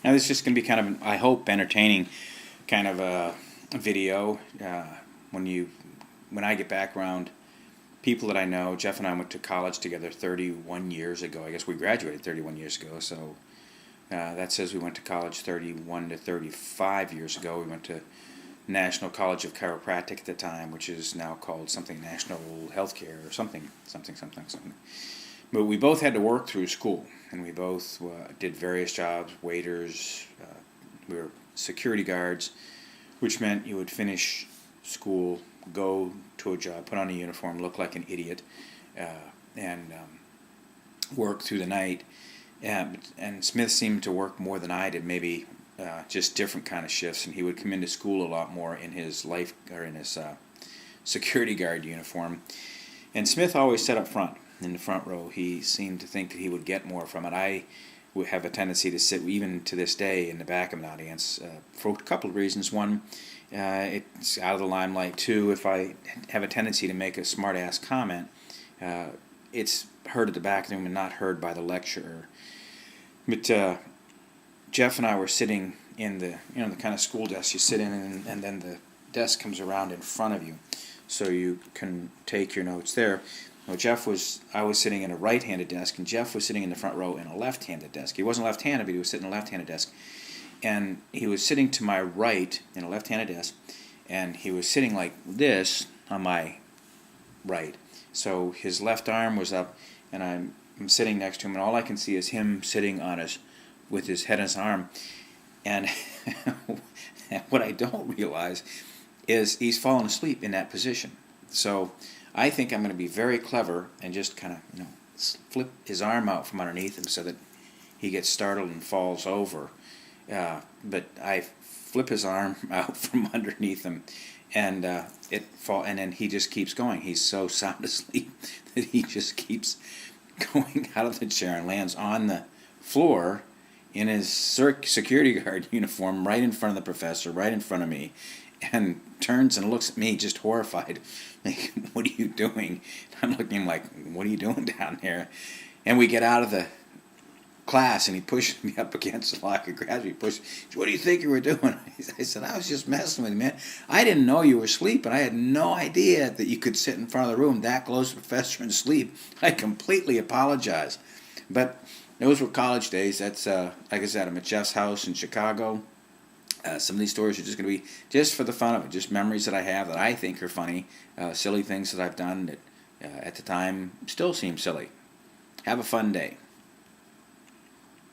Now this is just going to be kind of, I hope, entertaining kind of a video. When I get back around people that I know, Jeff and I went to college together 31 years ago. I guess we graduated 31 years ago, so that says we went to college 31 to 35 years ago. We went to National College of Chiropractic at the time, which is now called something National Healthcare or something. But we both had to work through school, and we both did various jobs, waiters, we were security guards, which meant you would finish school, go to a job, put on a uniform, look like an idiot, and work through the night. And Smith seemed to work more than I did, maybe just different kind of shifts, and he would come into school a lot more in his security guard uniform. And Smith always sat up front, in the front row. He seemed to think that he would get more from it. I would have a tendency to sit, even to this day, in the back of an audience for a couple of reasons. One, it's out of the limelight. Two, if I have a tendency to make a smart-ass comment, it's heard at the back of the room and not heard by the lecturer. But Jeff and I were sitting in the the kind of school desk you sit in, and then the desk comes around in front of you, so you can take your notes there. Well, I was sitting in a right-handed desk, and Jeff was sitting in the front row in a left-handed desk. He wasn't left-handed, but he was sitting in a left-handed desk. And he was sitting to my right in a left-handed desk, and he was sitting like this on my right. So his left arm was up, and I'm sitting next to him, and all I can see is him sitting on with his head on his arm. And what I don't realize is he's fallen asleep in that position. So I think I'm going to be very clever and just kind of, flip his arm out from underneath him so that he gets startled and falls over. But I flip his arm out from underneath him, and and then he just keeps going. He's so sound asleep that he just keeps going out of the chair and lands on the floor in his security guard uniform, right in front of the professor, right in front of me, and turns and looks at me just horrified. Like, what are you doing? I'm looking like, what are you doing down there? And we get out of the class, and he pushed me up against the locker. Gradually pushed. What do you think you were doing? I said, I was just messing with you, man. I didn't know you were sleeping. I had no idea that you could sit in front of the room that close to the professor and sleep. I completely apologize. But those were college days. That's like I said, I'm at Jeff's house in Chicago. Some of these stories are just going to be just for the fun of it, just memories that I have that I think are funny, silly things that I've done that at the time still seem silly. Have a fun day.